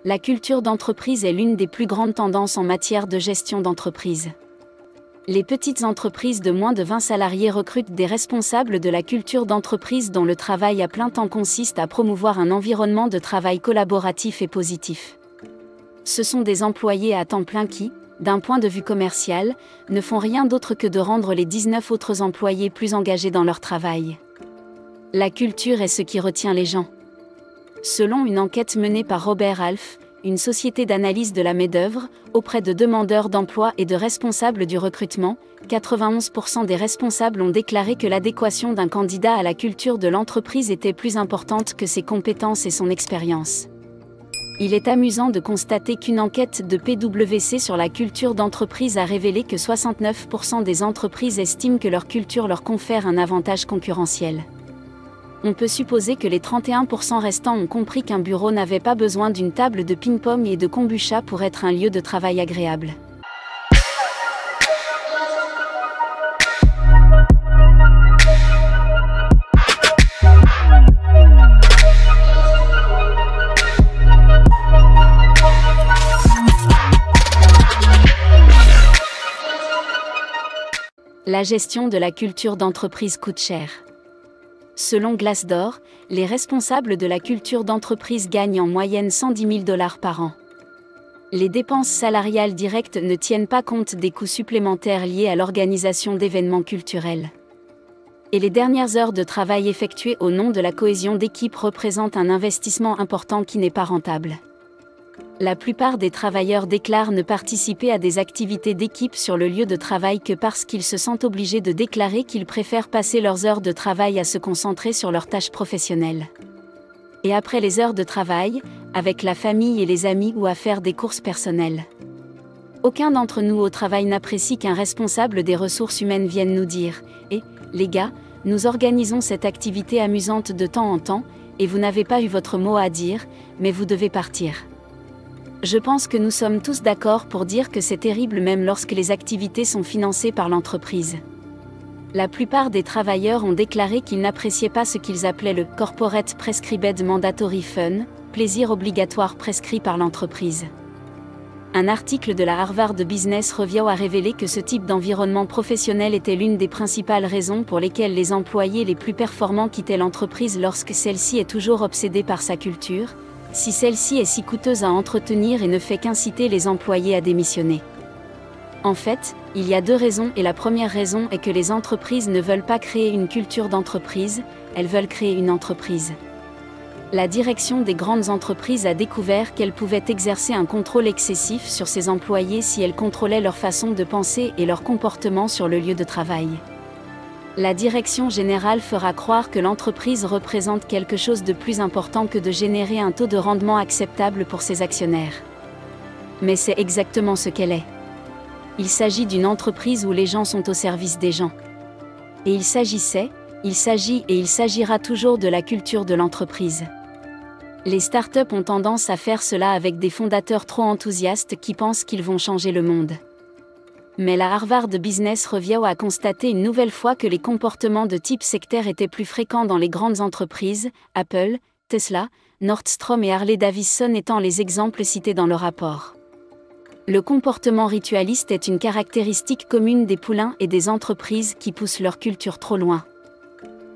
La culture d'entreprise est l'une des plus grandes tendances en matière de gestion d'entreprise. Les petites entreprises de moins de 20 salariés recrutent des responsables de la culture d'entreprise dont le travail à plein temps consiste à promouvoir un environnement de travail collaboratif et positif. Ce sont des employés à temps plein qui, d'un point de vue commercial, ne font rien d'autre que de rendre les 19 autres employés plus engagés dans leur travail. La culture est ce qui retient les gens. Selon une enquête menée par Robert Half, une société d'analyse de la main-d'œuvre, auprès de demandeurs d'emploi et de responsables du recrutement, 91% des responsables ont déclaré que l'adéquation d'un candidat à la culture de l'entreprise était plus importante que ses compétences et son expérience. Il est amusant de constater qu'une enquête de PwC sur la culture d'entreprise a révélé que 69% des entreprises estiment que leur culture leur confère un avantage concurrentiel. On peut supposer que les 31% restants ont compris qu'un bureau n'avait pas besoin d'une table de ping-pong et de kombucha pour être un lieu de travail agréable. La gestion de la culture d'entreprise coûte cher. Selon Glassdoor, les responsables de la culture d'entreprise gagnent en moyenne $110 000 par an. Les dépenses salariales directes ne tiennent pas compte des coûts supplémentaires liés à l'organisation d'événements culturels. Et les dernières heures de travail effectuées au nom de la cohésion d'équipe représentent un investissement important qui n'est pas rentable. La plupart des travailleurs déclarent ne participer à des activités d'équipe sur le lieu de travail que parce qu'ils se sentent obligés de déclarer qu'ils préfèrent passer leurs heures de travail à se concentrer sur leurs tâches professionnelles. Et après les heures de travail, avec la famille et les amis ou à faire des courses personnelles. Aucun d'entre nous au travail n'apprécie qu'un responsable des ressources humaines vienne nous dire « Eh, les gars, nous organisons cette activité amusante de temps en temps, et vous n'avez pas eu votre mot à dire, mais vous devez partir. » Je pense que nous sommes tous d'accord pour dire que c'est terrible même lorsque les activités sont financées par l'entreprise. La plupart des travailleurs ont déclaré qu'ils n'appréciaient pas ce qu'ils appelaient le « Corporate Prescribed Mandatory Fun », plaisir obligatoire prescrit par l'entreprise. Un article de la Harvard Business Review a révélé que ce type d'environnement professionnel était l'une des principales raisons pour lesquelles les employés les plus performants quittaient l'entreprise lorsque celle-ci est toujours obsédée par sa culture, si celle-ci est si coûteuse à entretenir et ne fait qu'inciter les employés à démissionner. En fait, il y a deux raisons et la première raison est que les entreprises ne veulent pas créer une culture d'entreprise, elles veulent créer une entreprise. La direction des grandes entreprises a découvert qu'elle pouvait exercer un contrôle excessif sur ses employés si elle contrôlait leur façon de penser et leur comportement sur le lieu de travail. La direction générale fera croire que l'entreprise représente quelque chose de plus important que de générer un taux de rendement acceptable pour ses actionnaires. Mais c'est exactement ce qu'elle est. Il s'agit d'une entreprise où les gens sont au service des gens. Et il s'agit et il s'agira toujours de la culture de l'entreprise. Les startups ont tendance à faire cela avec des fondateurs trop enthousiastes qui pensent qu'ils vont changer le monde. Mais la Harvard Business Review a constaté une nouvelle fois que les comportements de type sectaire étaient plus fréquents dans les grandes entreprises, Apple, Tesla, Nordstrom et Harley-Davidson étant les exemples cités dans le rapport. Le comportement ritualiste est une caractéristique commune des poulains et des entreprises qui poussent leur culture trop loin.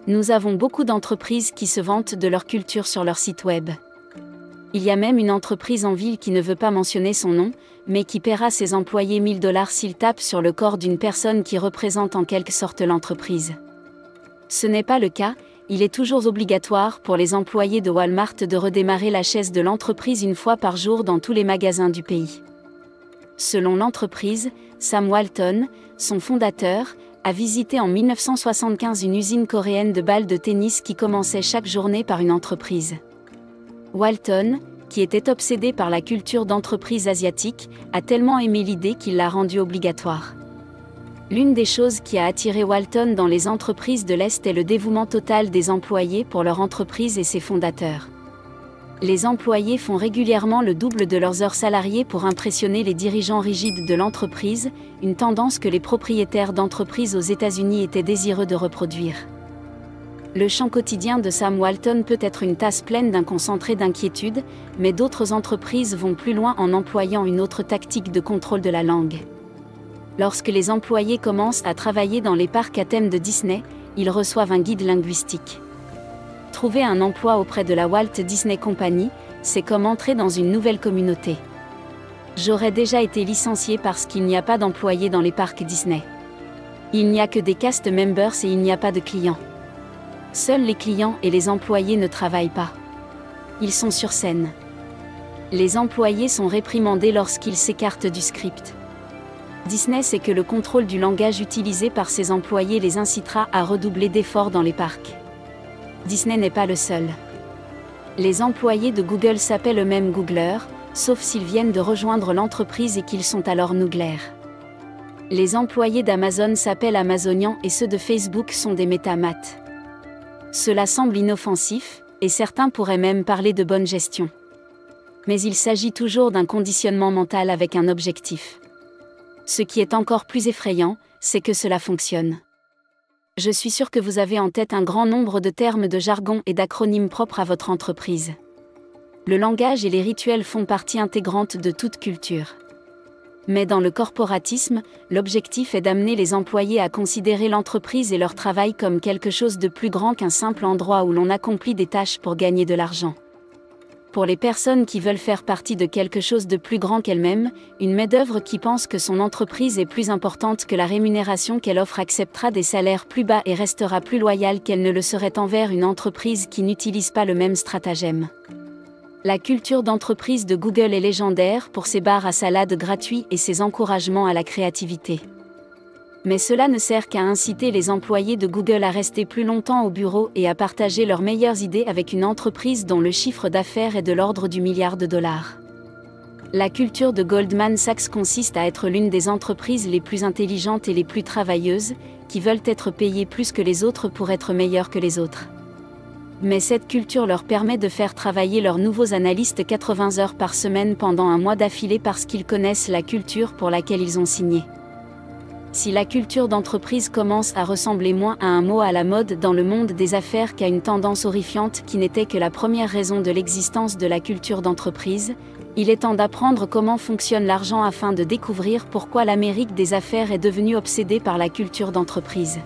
Nous avons beaucoup d'entreprises qui se vantent de leur culture sur leur site web. Il y a même une entreprise en ville qui ne veut pas mentionner son nom, mais qui paiera ses employés $1000 s'ils tapent sur le corps d'une personne qui représente en quelque sorte l'entreprise. Ce n'est pas le cas, il est toujours obligatoire pour les employés de Walmart de redémarrer la chaise de l'entreprise une fois par jour dans tous les magasins du pays. Selon l'entreprise, Sam Walton, son fondateur, a visité en 1975 une usine coréenne de balles de tennis qui commençait chaque journée par une entreprise. Walton, qui était obsédé par la culture d'entreprise asiatique, a tellement aimé l'idée qu'il l'a rendue obligatoire. L'une des choses qui a attiré Walton dans les entreprises de l'Est est le dévouement total des employés pour leur entreprise et ses fondateurs. Les employés font régulièrement le double de leurs heures salariées pour impressionner les dirigeants rigides de l'entreprise, une tendance que les propriétaires d'entreprises aux États-Unis étaient désireux de reproduire. Le chant quotidien de Sam Walton peut être une tasse pleine d'un concentré d'inquiétude, mais d'autres entreprises vont plus loin en employant une autre tactique de contrôle de la langue. Lorsque les employés commencent à travailler dans les parcs à thème de Disney, ils reçoivent un guide linguistique. Trouver un emploi auprès de la Walt Disney Company, c'est comme entrer dans une nouvelle communauté. J'aurais déjà été licencié parce qu'il n'y a pas d'employés dans les parcs Disney. Il n'y a que des cast members et il n'y a pas de clients. Seuls les clients et les employés ne travaillent pas. Ils sont sur scène. Les employés sont réprimandés lorsqu'ils s'écartent du script. Disney sait que le contrôle du langage utilisé par ses employés les incitera à redoubler d'efforts dans les parcs. Disney n'est pas le seul. Les employés de Google s'appellent eux-mêmes Googlers, sauf s'ils viennent de rejoindre l'entreprise et qu'ils sont alors Nooglaires. Les employés d'Amazon s'appellent Amazonians et ceux de Facebook sont des métamaths. Cela semble inoffensif, et certains pourraient même parler de bonne gestion. Mais il s'agit toujours d'un conditionnement mental avec un objectif. Ce qui est encore plus effrayant, c'est que cela fonctionne. Je suis sûr que vous avez en tête un grand nombre de termes de jargon et d'acronymes propres à votre entreprise. Le langage et les rituels font partie intégrante de toute culture. Mais dans le corporatisme, l'objectif est d'amener les employés à considérer l'entreprise et leur travail comme quelque chose de plus grand qu'un simple endroit où l'on accomplit des tâches pour gagner de l'argent. Pour les personnes qui veulent faire partie de quelque chose de plus grand qu'elles-mêmes, une main-d'œuvre qui pense que son entreprise est plus importante que la rémunération qu'elle offre acceptera des salaires plus bas et restera plus loyale qu'elle ne le serait envers une entreprise qui n'utilise pas le même stratagème. La culture d'entreprise de Google est légendaire pour ses bars à salade gratuits et ses encouragements à la créativité. Mais cela ne sert qu'à inciter les employés de Google à rester plus longtemps au bureau et à partager leurs meilleures idées avec une entreprise dont le chiffre d'affaires est de l'ordre du milliard de dollars. La culture de Goldman Sachs consiste à être l'une des entreprises les plus intelligentes et les plus travailleuses, qui veulent être payées plus que les autres pour être meilleures que les autres. Mais cette culture leur permet de faire travailler leurs nouveaux analystes 80 heures par semaine pendant un mois d'affilée parce qu'ils connaissent la culture pour laquelle ils ont signé. Si la culture d'entreprise commence à ressembler moins à un mot à la mode dans le monde des affaires qu'à une tendance horrifiante qui n'était que la première raison de l'existence de la culture d'entreprise, il est temps d'apprendre comment fonctionne l'argent afin de découvrir pourquoi l'Amérique des affaires est devenue obsédée par la culture d'entreprise.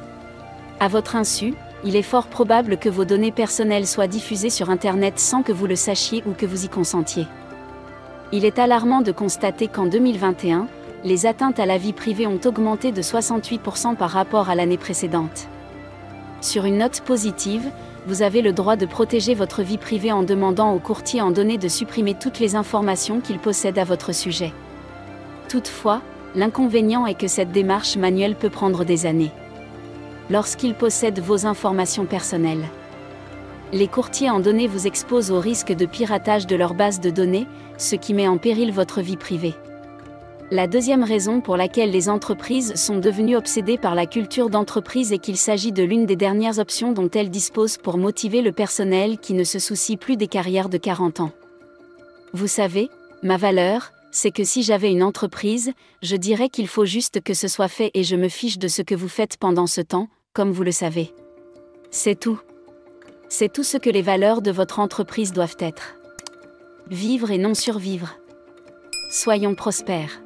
À votre insu, il est fort probable que vos données personnelles soient diffusées sur Internet sans que vous le sachiez ou que vous y consentiez. Il est alarmant de constater qu'en 2021, les atteintes à la vie privée ont augmenté de 68% par rapport à l'année précédente. Sur une note positive, vous avez le droit de protéger votre vie privée en demandant au courtier en données de supprimer toutes les informations qu'il possède à votre sujet. Toutefois, l'inconvénient est que cette démarche manuelle peut prendre des années. Lorsqu'ils possèdent vos informations personnelles, les courtiers en données vous exposent au risque de piratage de leur base de données, ce qui met en péril votre vie privée. La deuxième raison pour laquelle les entreprises sont devenues obsédées par la culture d'entreprise est qu'il s'agit de l'une des dernières options dont elles disposent pour motiver le personnel qui ne se soucie plus des carrières de 40 ans. Vous savez, ma valeur, c'est que si j'avais une entreprise, je dirais qu'il faut juste que ce soit fait et je me fiche de ce que vous faites pendant ce temps, comme vous le savez. C'est tout. C'est tout ce que les valeurs de votre entreprise doivent être. Vivre et non survivre. Soyons prospères.